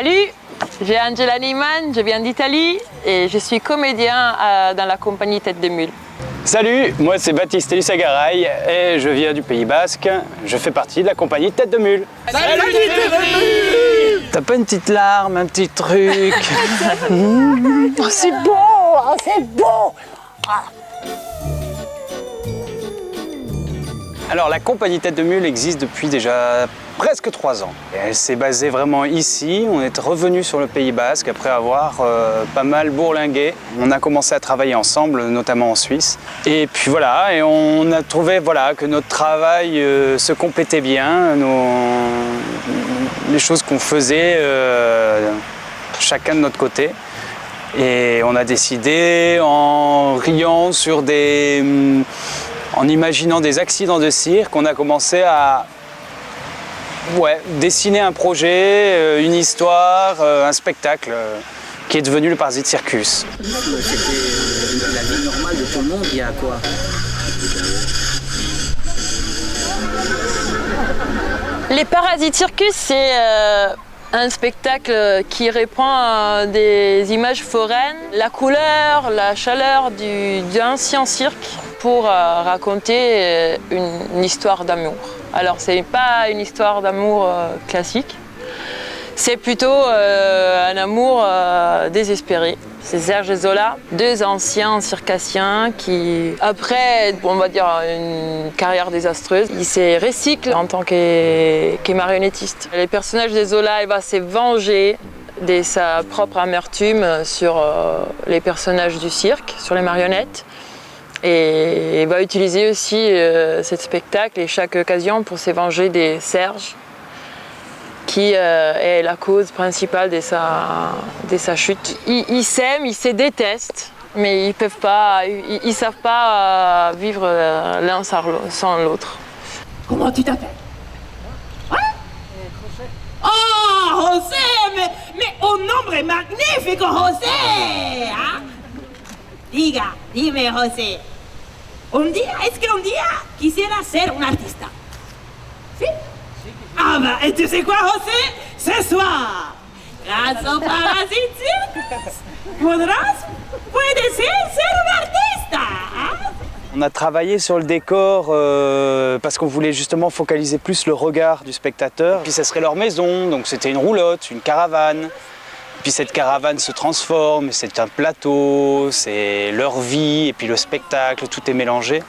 Salut, j'ai Angela Neyman, je viens d'Italie et je suis comédien dans la compagnie Tête de Mule. Salut, moi c'est Baptiste Elisagaray et je viens du Pays Basque. Je fais partie de la compagnie Tête de Mule. Salut Tête de Mule! T'as pas une petite larme, un petit truc? Oh, c'est beau, oh, c'est beau! Alors la compagnie Tête de Mule existe depuis déjà presque 3 ans. Et elle s'est basée vraiment ici. On est revenu sur le Pays Basque après avoir pas mal bourlingué. On a commencé à travailler ensemble, notamment en Suisse. Et puis voilà, et on a trouvé que notre travail se complétait bien. Les choses qu'on faisait chacun de notre côté. Et on a décidé, en riant en imaginant des accidents de cirque, on a commencé à dessiner un projet, une histoire, un spectacle qui est devenu le Parasite Circus. C'était la vie normale de tout le monde, il y a quoi? Les Parasites Circus, c'est un spectacle qui répond à des images foraines, la couleur, la chaleur d'un ancien cirque pour raconter une histoire d'amour. Alors c'est pas une histoire d'amour classique, c'est plutôt un amour désespéré. C'est Serge et Zola, 2 anciens circassiens qui, après, on va dire, une carrière désastreuse, ils se recyclent en tant que marionnettiste. Le personnage de Zola, il va se venger de sa propre amertume sur les personnages du cirque, sur les marionnettes. Et il va utiliser aussi ce spectacle et chaque occasion pour se venger de Serge, qui est la cause principale de sa chute. Ils s'aiment, ils se détestent, mais ils savent pas vivre l'un sans l'autre. Comment tu t'appelles? Oh, José, mais un nombre magnifique, José! ¿Ah? Dime, José. Es que un día quisiera ser un artista. ¿Sí? Ah, bah, et tu sais quoi, José? Ce soir, grâce au Parasite Circus, puedes ser un artista. Hein? On a travaillé sur le décor parce qu'on voulait justement focaliser plus le regard du spectateur. Puis ça serait leur maison, donc c'était une roulotte, une caravane. Puis cette caravane se transforme, c'est un plateau, c'est leur vie, et puis le spectacle, tout est mélangé.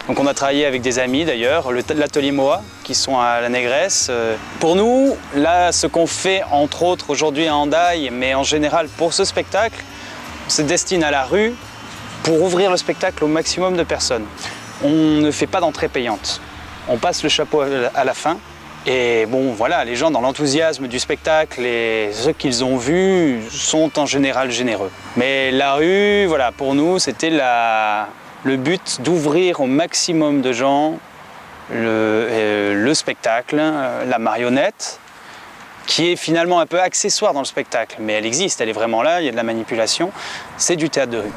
Donc on a travaillé avec des amis d'ailleurs, l'atelier Moa, qui sont à la Négresse. Pour nous, là, ce qu'on fait entre autres aujourd'hui à Hendaye, mais en général pour ce spectacle, on se destine à la rue pour ouvrir le spectacle au maximum de personnes. On ne fait pas d'entrée payante, on passe le chapeau à la fin. Et bon, voilà, les gens dans l'enthousiasme du spectacle et ceux qu'ils ont vus sont en général généreux. Mais la rue, voilà, pour nous, c'était le but d'ouvrir au maximum de gens le spectacle, la marionnette, qui est finalement un peu accessoire dans le spectacle. Mais elle existe, elle est vraiment là, il y a de la manipulation. C'est du théâtre de rue.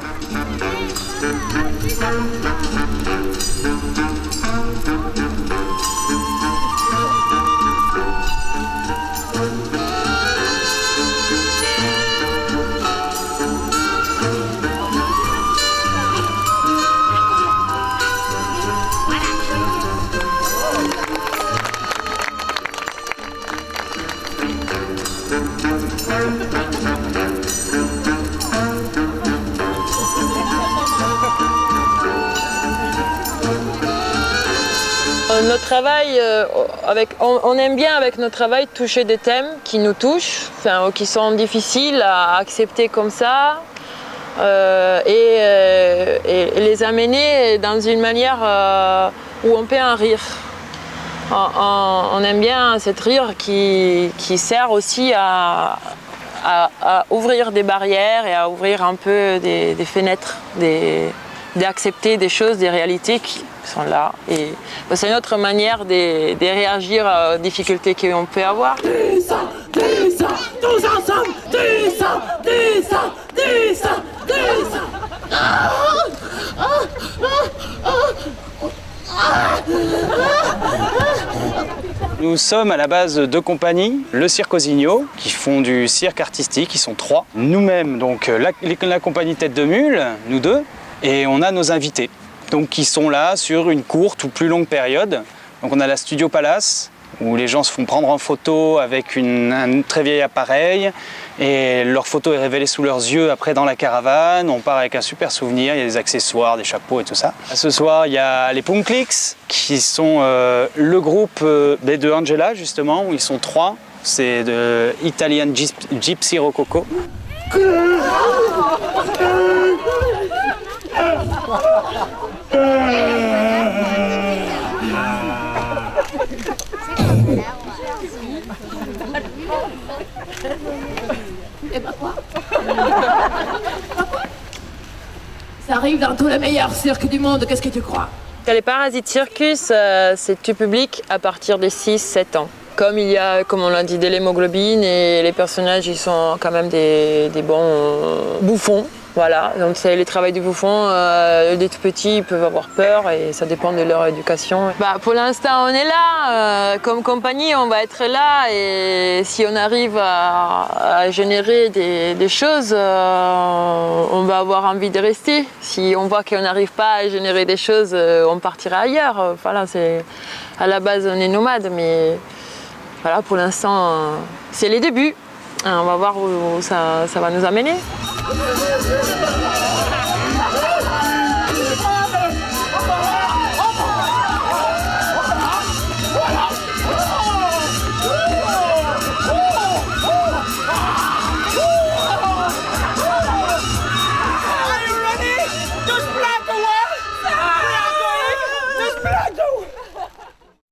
Notre travail, on aime bien avec notre travail toucher des thèmes qui nous touchent, enfin, qui sont difficiles à accepter comme ça et les amener dans une manière où on peut en rire. On aime bien cette rire qui sert aussi à ouvrir des barrières et à ouvrir un peu des fenêtres, d'accepter des choses, des réalités qui sont là. Et c'est notre manière de réagir aux difficultés qu'on peut avoir. Descends, tous ensemble, descends. Nous sommes à la base 2 compagnies, le Cirque Osigno, qui font du cirque artistique, ils sont 3. Nous-mêmes, donc la compagnie Tête de Mule, nous 2, et on a nos invités, donc qui sont là sur une courte ou plus longue période. Donc on a la Studio Palace, où les gens se font prendre en photo avec un très vieil appareil et leur photo est révélée sous leurs yeux après dans la caravane. On part avec un super souvenir, il y a des accessoires, des chapeaux et tout ça. Ce soir, il y a les Punklicks qui sont le groupe de Angela justement, où ils sont 3. C'est de Italian Gypsy Rococo. Et bah quoi? Ça arrive dans tous les meilleurs cirques du monde, qu'est-ce que tu crois? Les Parasites Circus, c'est tout public à partir des 6-7 ans. Comme il y a, comme on l'a dit, de l'hémoglobine et les personnages, ils sont quand même des bons bouffons. Voilà, donc c'est le travail du bouffon. Des tout petits, ils peuvent avoir peur et ça dépend de leur éducation. Pour l'instant, on est là. Comme compagnie, on va être là et si on arrive à générer des choses, on va avoir envie de rester. Si on voit qu'on n'arrive pas à générer des choses, on partira ailleurs. Voilà, à la base, on est nomade, mais voilà, pour l'instant, c'est les débuts. On va voir où ça va nous amener.